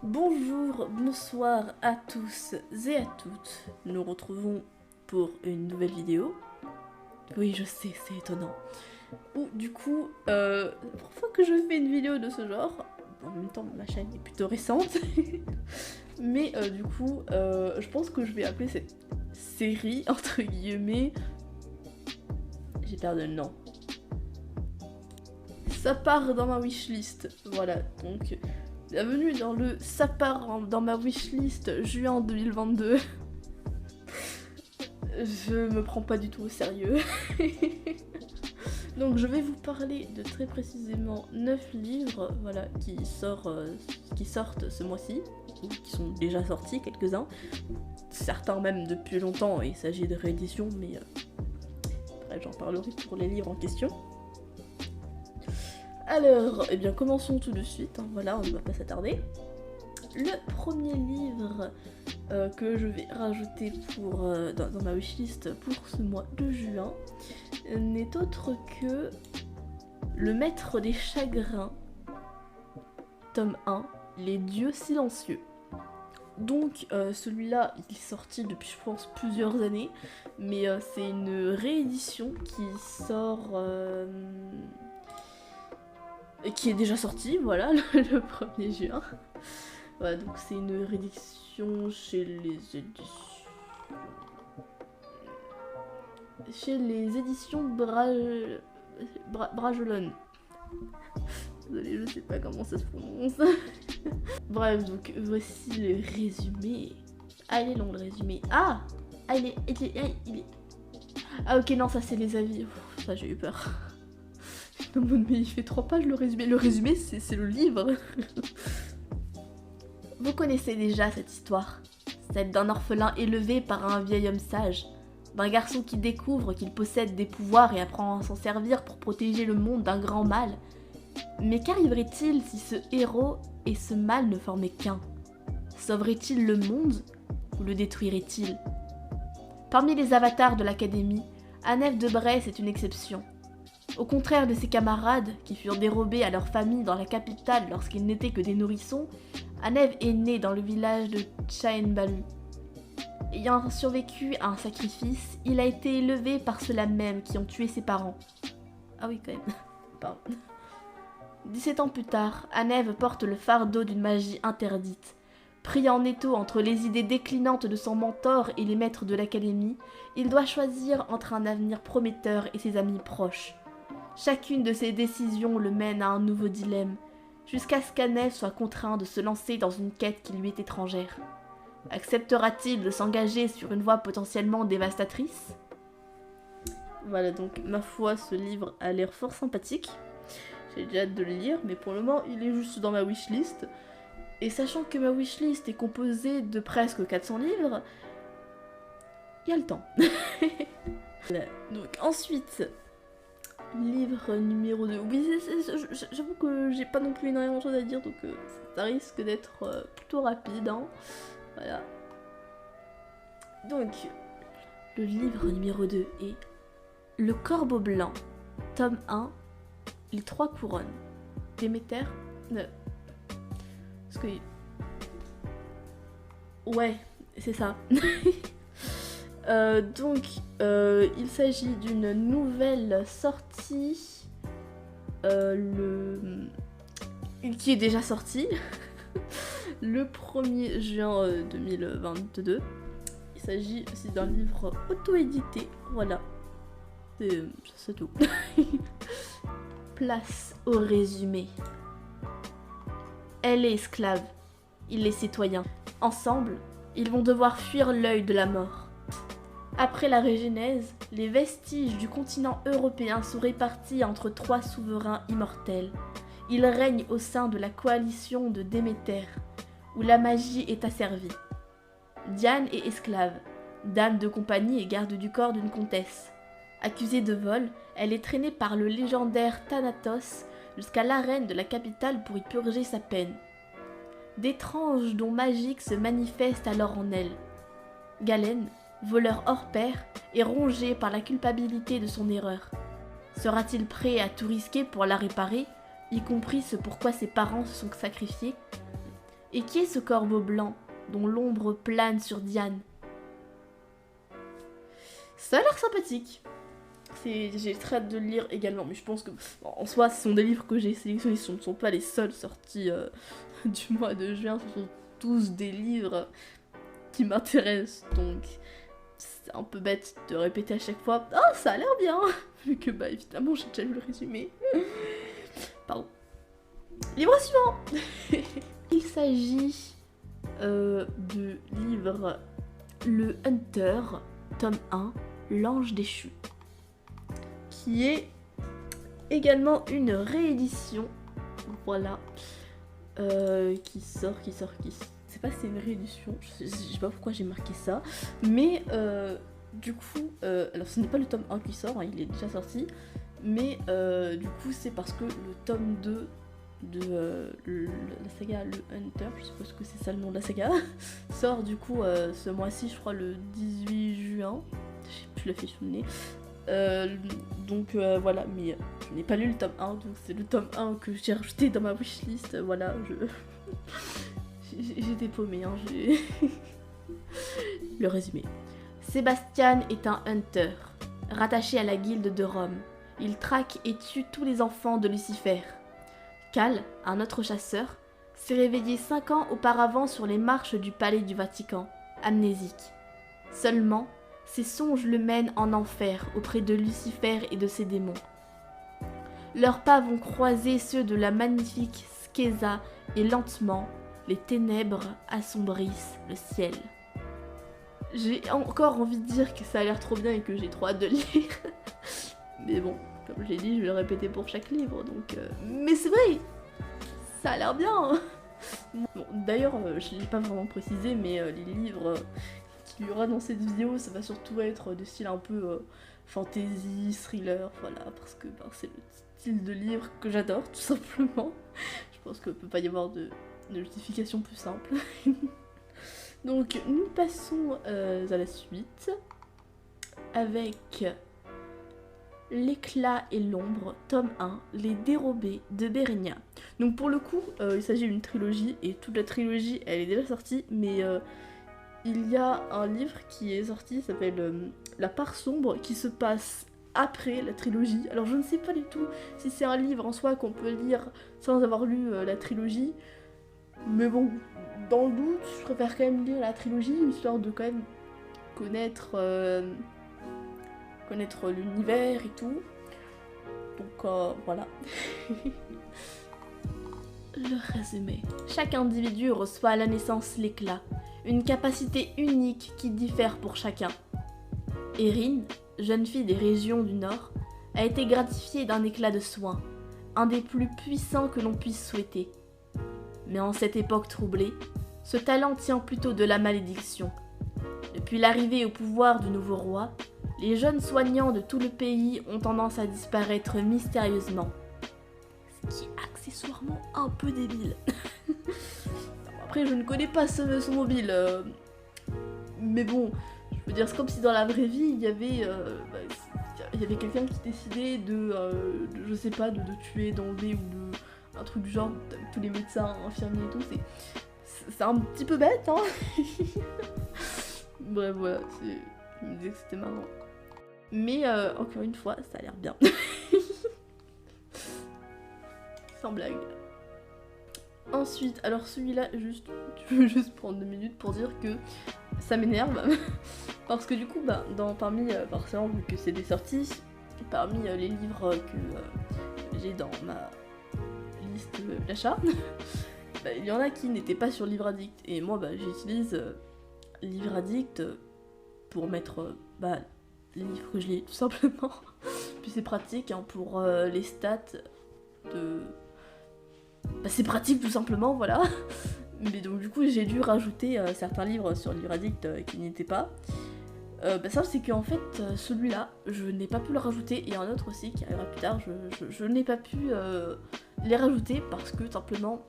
Bonjour, bonsoir à tous et à toutes. Nous retrouvons pour une nouvelle vidéo. Oui, je sais, c'est étonnant. Ou du coup, la première fois que je fais une vidéo de ce genre, en même temps ma chaîne est plutôt récente, mais du coup, je pense que je vais appeler cette série, entre guillemets... J'ai perdu le nom. Ça part dans ma wishlist, voilà, donc... Bienvenue dans le ça part dans ma wishlist juin 2022. Je me prends pas du tout au sérieux. Donc je vais vous parler de très précisément 9 livres voilà, qui sortent ce mois-ci, ou qui sont déjà sortis, quelques-uns. Certains même depuis longtemps, il s'agit de rééditions, mais après j'en parlerai pour les livres en question. Alors, eh bien commençons tout de suite, hein, voilà, on ne va pas s'attarder. Le premier livre que je vais rajouter dans ma wishlist pour ce mois de juin n'est autre que Le Maître des Chagrins, tome 1, Les Dieux Silencieux. Donc celui-là, il est sorti depuis je pense plusieurs années, mais c'est une réédition qui sort... qui est déjà sorti, voilà, le 1er juin. Voilà, donc c'est une réédition chez les éditions Bragelonne. Désolée, je sais pas comment ça se prononce. Bref, donc voici le résumé. Ah, il est long le résumé. Ah, il est... Ah ok, non, ça c'est les avis. Ouf, ça j'ai eu peur. Mais il fait 3 pages le résumé. Le résumé, c'est le livre. Vous connaissez déjà cette histoire. Celle d'un orphelin élevé par un vieil homme sage. D'un garçon qui découvre qu'il possède des pouvoirs et apprend à s'en servir pour protéger le monde d'un grand mal. Mais qu'arriverait-il si ce héros et ce mal ne formaient qu'un? Sauverait-il le monde ou le détruirait-il? Parmi les avatars de l'académie, Anève de Bresse est une exception. Au contraire de ses camarades, qui furent dérobés à leur famille dans la capitale lorsqu'ils n'étaient que des nourrissons, Anève est né dans le village de Chaenbalu. Ayant survécu à un sacrifice, il a été élevé par ceux-là même qui ont tué ses parents. Ah oui, quand même. Pardon. 17 ans plus tard, Anève porte le fardeau d'une magie interdite. Pris en étau entre les idées déclinantes de son mentor et les maîtres de l'académie, il doit choisir entre un avenir prometteur et ses amis proches. Chacune de ses décisions le mène à un nouveau dilemme, jusqu'à ce qu'Anève soit contraint de se lancer dans une quête qui lui est étrangère. Acceptera-t-il de s'engager sur une voie potentiellement dévastatrice? Voilà, donc ma foi, ce livre a l'air fort sympathique. J'ai déjà hâte de le lire, mais pour le moment, il est juste dans ma wishlist. Et sachant que ma wishlist est composée de presque 400 livres, il y a le temps. Voilà. Donc ensuite... Livre numéro 2. Oui, j'avoue que j'ai pas non plus énormément de choses à dire, donc ça risque d'être plutôt rapide. Hein. Voilà. Donc, le livre numéro 2 est Le Corbeau Blanc, tome 1, Les 3 couronnes. Déméter. Parce que... Ouais, c'est ça. Donc, il s'agit d'une nouvelle sortie qui est déjà sortie le 1er juin 2022. Il s'agit aussi d'un livre auto-édité, voilà. C'est tout. Place au résumé. Elle est esclave, il est citoyen. Ensemble, ils vont devoir fuir l'œil de la mort. Après la Régénèse, les vestiges du continent européen sont répartis entre 3 souverains immortels. Ils règnent au sein de la coalition de Déméter, où la magie est asservie. Diane est esclave, dame de compagnie et garde du corps d'une comtesse. Accusée de vol, elle est traînée par le légendaire Thanatos jusqu'à l'arène de la capitale pour y purger sa peine. D'étranges dons magiques se manifestent alors en elle. Galen, voleur hors pair, est rongé par la culpabilité de son erreur. Sera-t-il prêt à tout risquer pour la réparer, y compris ce pourquoi ses parents se sont sacrifiés? Et qui est ce corbeau blanc dont l'ombre plane sur Diane? Ça a l'air sympathique. J'ai très hâte de le lire également, mais je pense que en soi ce sont des livres que j'ai sélectionnés, ce ne sont pas les seuls sortis du mois de juin, ce sont tous des livres qui m'intéressent, donc c'est un peu bête de répéter à chaque fois « Oh, ça a l'air bien !» vu que bah évidemment j'ai déjà lu le résumé. Pardon. Livre suivant. Il s'agit du livre Le Hunter, tome 1, L'Ange déchu, qui est également une réédition, voilà, qui sort. Je sais pas si c'est une réédition, je sais pas pourquoi j'ai marqué ça, mais du coup, alors ce n'est pas le tome 1 qui sort, hein, il est déjà sorti, mais du coup c'est parce que le tome 2 de la saga Le Hunter, je suppose que c'est ça le nom de la saga, sort du coup ce mois-ci, je crois le 18 juin, j'ai plus l'affiche sous le nez. Donc voilà, mais je n'ai pas lu le tome 1, donc c'est le tome 1 que j'ai rajouté dans ma wishlist, voilà, j'étais paumée, hein, Le résumé. Sébastien est un hunter, rattaché à la guilde de Rome. Il traque et tue tous les enfants de Lucifer. Cal, un autre chasseur, s'est réveillé 5 ans auparavant sur les marches du palais du Vatican, amnésique. Seulement, ses songes le mènent en enfer auprès de Lucifer et de ses démons. Leurs pas vont croiser ceux de la magnifique Skeza et lentement, les ténèbres assombrissent le ciel. J'ai encore envie de dire que ça a l'air trop bien et que j'ai trop hâte de lire. Mais bon, comme j'ai dit, je vais le répéter pour chaque livre, donc... Mais c'est vrai, ça a l'air bien. Bon, d'ailleurs, je ne l'ai pas vraiment précisé, mais les livres qu'il y aura dans cette vidéo, ça va surtout être de style un peu fantasy, thriller, voilà, parce que c'est le style de livre que j'adore, tout simplement. Je pense qu'il ne peut pas y avoir de justification plus simple. Donc, nous passons à la suite, avec L'éclat et l'ombre, tome 1, Les dérobés de Bérénia. Donc pour le coup, il s'agit d'une trilogie, et toute la trilogie, elle est déjà sortie, mais il y a un livre qui est sorti, qui s'appelle La part sombre, qui se passe après la trilogie. Alors je ne sais pas du tout si c'est un livre en soi qu'on peut lire sans avoir lu la trilogie, mais bon, dans le doute, je préfère quand même lire la trilogie, histoire de quand même connaître l'univers et tout. Donc voilà. Le résumé. Chaque individu reçoit à la naissance l'éclat, une capacité unique qui diffère pour chacun. Erin, jeune fille des régions du Nord, a été gratifiée d'un éclat de soin, un des plus puissants que l'on puisse souhaiter. Mais en cette époque troublée, ce talent tient plutôt de la malédiction. Depuis l'arrivée au pouvoir du nouveau roi, les jeunes soignants de tout le pays ont tendance à disparaître mystérieusement. Ce qui est accessoirement un peu débile. Après, je ne connais pas ce mobile. Mais bon, je veux dire, c'est comme si dans la vraie vie, il y avait quelqu'un qui décidait je sais pas, de tuer, d'enlever ou de... un truc du genre, avec tous les médecins, infirmiers et tout. C'est un petit peu bête, hein. Bref, voilà, je me disais que c'était marrant. Mais encore une fois, ça a l'air bien. Sans blague. Ensuite, alors celui-là, je veux juste prendre 2 minutes pour dire que ça m'énerve. Parce que du coup, parmi, forcément, vu que c'est des sorties, parmi les livres que j'ai dans ma liste d'achat, il y en a qui n'étaient pas sur Livre Addict. Et moi, j'utilise Livre Addict pour mettre les livres que je lis, tout simplement. Puis c'est pratique hein, pour les stats de... c'est pratique tout simplement, voilà. Mais donc du coup j'ai dû rajouter certains livres sur Livre Addict qui n'y étaient pas. Ça c'est qu'en fait celui-là je n'ai pas pu le rajouter et un autre aussi qui arrivera plus tard, je n'ai pas pu les rajouter parce que simplement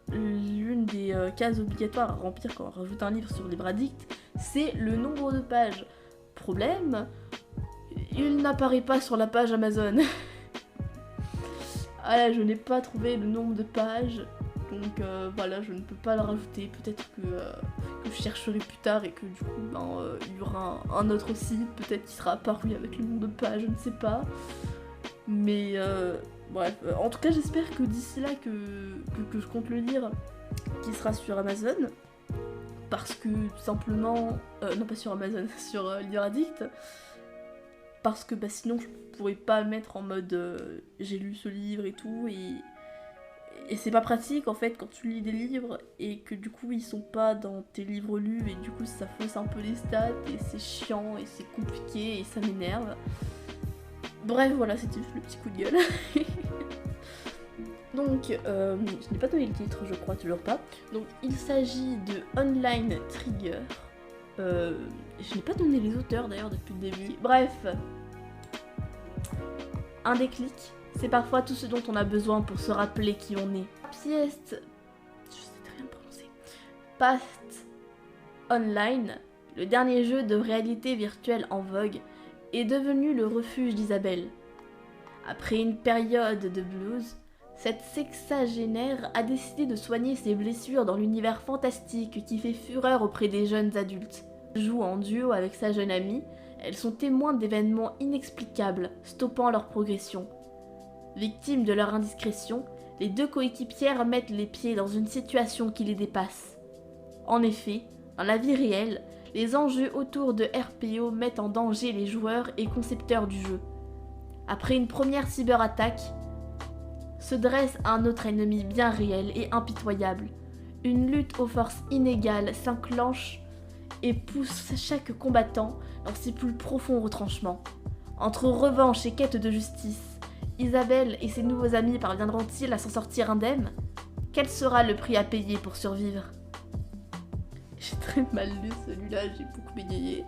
l'une des cases obligatoires à remplir quand on rajoute un livre sur Livre Addict, c'est le nombre de pages. Problème, il n'apparaît pas sur la page Amazon. Ah là, je n'ai pas trouvé le nombre de pages Donc voilà, je ne peux pas le rajouter. Peut-être que je chercherai plus tard et que du coup il y aura un autre site peut-être qui sera apparu avec le nom de page, je ne sais pas. Mais bref, en tout cas j'espère que d'ici là que je compte le lire, qui sera sur Amazon. Parce que tout simplement, non pas sur Amazon, sur Livre Addict. Parce que sinon je pourrais pas le mettre en mode j'ai lu ce livre et tout, et c'est pas pratique en fait quand tu lis des livres et que du coup ils sont pas dans tes livres lus, et du coup ça fausse un peu les stats et c'est chiant et c'est compliqué et ça m'énerve. Bref, voilà, c'était juste le petit coup de gueule. Donc, je n'ai pas donné le titre, je crois toujours pas. Donc, il s'agit de Online Trigger. Je n'ai pas donné les auteurs d'ailleurs depuis le début. Bref, un déclic, c'est parfois tout ce dont on a besoin pour se rappeler qui on est. Pièce, je sais très bien prononcer. Past Online, le dernier jeu de réalité virtuelle en vogue, est devenu le refuge d'Isabelle. Après une période de blues, cette sexagénaire a décidé de soigner ses blessures dans l'univers fantastique qui fait fureur auprès des jeunes adultes. Elle joue en duo avec sa jeune amie, elles sont témoins d'événements inexplicables, stoppant leur progression. Victimes de leur indiscrétion, les deux coéquipières mettent les pieds dans une situation qui les dépasse. En effet, dans la vie réelle, les enjeux autour de RPO mettent en danger les joueurs et concepteurs du jeu. Après une première cyberattaque, se dresse un autre ennemi bien réel et impitoyable. Une lutte aux forces inégales s'enclenche et pousse chaque combattant dans ses plus profonds retranchements. Entre revanche et quête de justice, Isabelle et ses nouveaux amis parviendront-ils à s'en sortir indemnes? Quel sera le prix à payer pour survivre? J'ai très mal lu celui-là, j'ai beaucoup bégayé.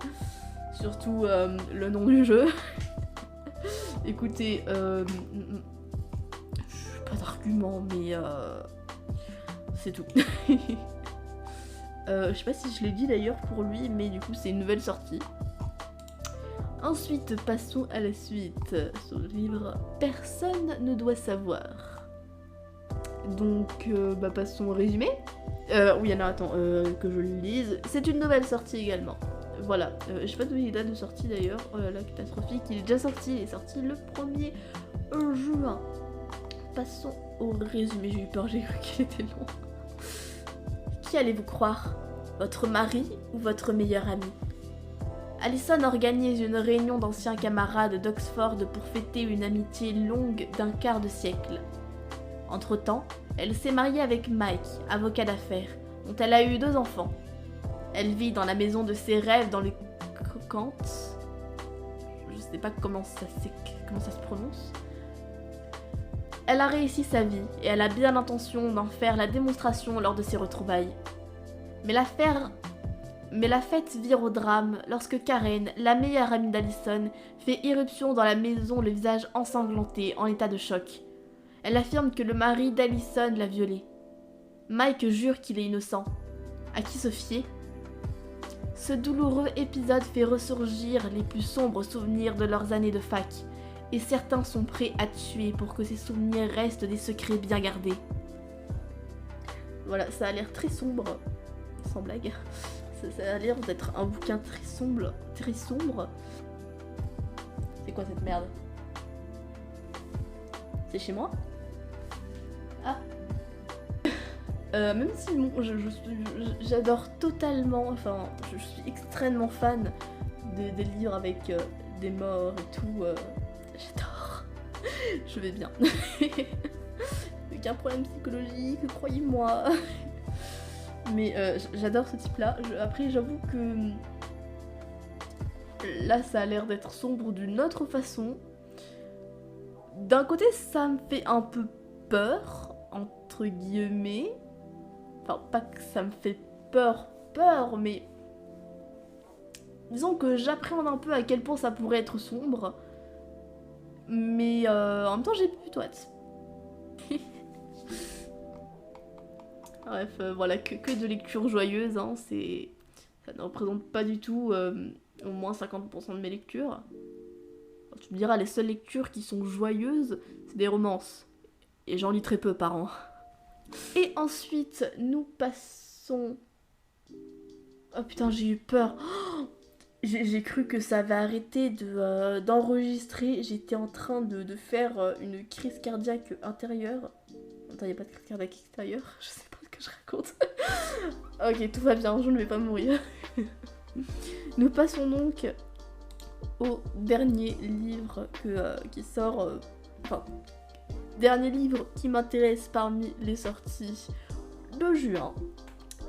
Surtout le nom du jeu. Écoutez, pas d'argument, mais c'est tout. Je sais pas si je l'ai dit d'ailleurs pour lui, mais du coup c'est une nouvelle sortie. Ensuite, passons à la suite sur le livre Personne ne doit savoir. Donc, passons au résumé. Oui, alors attends, que je le lise. C'est une nouvelle sortie également. Voilà, je sais pas donner les dates de sortie d'ailleurs. Oh là là, catastrophique. Il est déjà sorti, il est sorti le 1er juin. Passons au résumé, j'ai eu peur, j'ai cru qu'il était long. Qui allez-vous croire? Votre mari ou votre meilleur ami? Allison organise une réunion d'anciens camarades d'Oxford pour fêter une amitié longue d'un quart de siècle. Entre-temps, elle s'est mariée avec Mike, avocat d'affaires, dont elle a eu 2 enfants. Elle vit dans la maison de ses rêves dans le Kent. Je sais pas comment ça se prononce. Elle a réussi sa vie et elle a bien l'intention d'en faire la démonstration lors de ses retrouvailles. Mais la fête vire au drame lorsque Karen, la meilleure amie d'Allison, fait irruption dans la maison, le visage ensanglanté, en état de choc. Elle affirme que le mari d'Allison l'a violée. Mike jure qu'il est innocent. À qui se fier? Ce douloureux épisode fait ressurgir les plus sombres souvenirs de leurs années de fac, et certains sont prêts à tuer pour que ces souvenirs restent des secrets bien gardés. Voilà, ça a l'air très sombre, sans blague. Ça a l'air d'être un bouquin très sombre. Très sombre. C'est quoi cette merde? C'est chez moi? Ah. Même si bon, j'adore totalement, enfin, je suis extrêmement fan des livres avec des morts et tout. J'adore. Je vais bien. Aucun problème psychologique, croyez-moi. Mais j'adore ce type-là. Après, j'avoue que là, ça a l'air d'être sombre d'une autre façon. D'un côté, ça me fait un peu peur, entre guillemets. Enfin, pas que ça me fait peur, mais disons que j'appréhende un peu à quel point ça pourrait être sombre. Mais en même temps, j'ai plutôt hâte. Bref, voilà, que de lectures joyeuses, hein, ça ne représente pas du tout au moins 50% de mes lectures. Alors, tu me diras, les seules lectures qui sont joyeuses, c'est des romances. Et j'en lis très peu par an. Et ensuite, nous passons... Oh putain, j'ai eu peur. Oh, j'ai cru que ça avait arrêté d'enregistrer. J'étais en train de faire une crise cardiaque intérieure. Attends, il n'y a pas de crise cardiaque extérieure. Je sais pas ce que je raconte. Ok, tout va bien, je ne vais pas mourir. Nous passons donc au dernier livre qui sort... Enfin, dernier livre qui m'intéresse parmi les sorties de juin.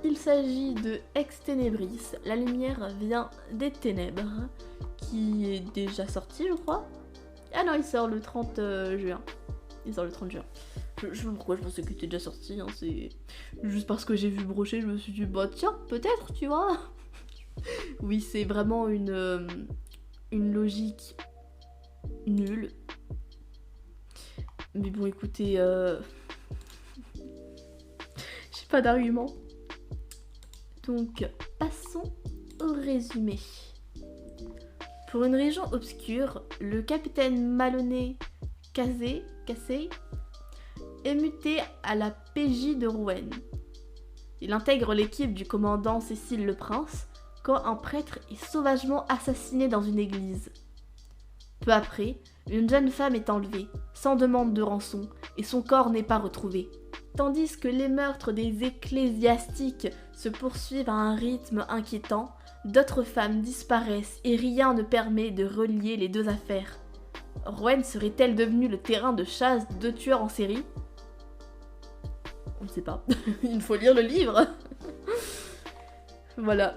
Il s'agit de Ex Tenebris, La lumière vient des ténèbres, qui est déjà sorti, je crois. Ah non, il sort le 30 juin. Il sort le 30 juin. Je sais pas pourquoi je pensais qu'il était déjà sorti, hein. C'est juste parce que j'ai vu brocher, je me suis dit, bah tiens, peut-être, tu vois. Oui, c'est vraiment une logique nulle. Mais bon, écoutez, j'ai pas d'argument. Donc, passons au résumé. Pour une région obscure, le capitaine Maloney Casey est muté à la PJ de Rouen. Il intègre l'équipe du commandant Cécile le Prince quand un prêtre est sauvagement assassiné dans une église. Peu après, une jeune femme est enlevée, sans demande de rançon, et son corps n'est pas retrouvé. Tandis que les meurtres des ecclésiastiques se poursuivent à un rythme inquiétant, d'autres femmes disparaissent et rien ne permet de relier les deux affaires. Rouen serait-elle devenue le terrain de chasse de deux tueurs en série ? On ne sait pas. Il faut lire le livre. Voilà.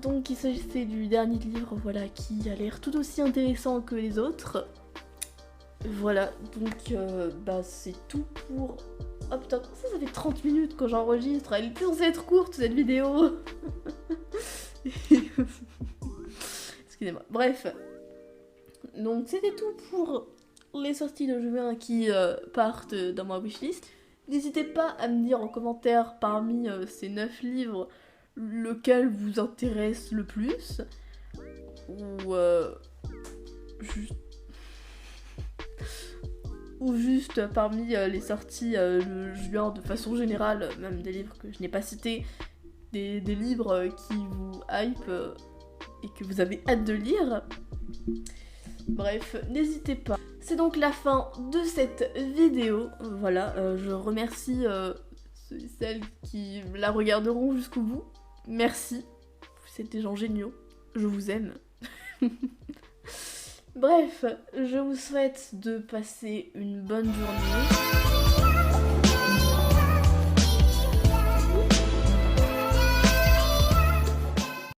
Donc il s'agissait du dernier livre, voilà, qui a l'air tout aussi intéressant que les autres. Voilà, donc c'est tout pour... Oh putain, ça fait 30 minutes que j'enregistre, elle est censée être courte cette vidéo. Excusez-moi. Bref, donc c'était tout pour les sorties de juin qui partent dans ma wishlist. N'hésitez pas à me dire en commentaire parmi ces 9 livres lequel vous intéresse le plus. Ou juste parmi les sorties de juin de façon générale, même des livres que je n'ai pas cités, des livres qui vous hype et que vous avez hâte de lire. Bref, n'hésitez pas. C'est donc la fin de cette vidéo. Voilà, je remercie ceux et celles qui la regarderont jusqu'au bout. Merci, vous êtes des gens géniaux, je vous aime. Bref, je vous souhaite de passer une bonne journée.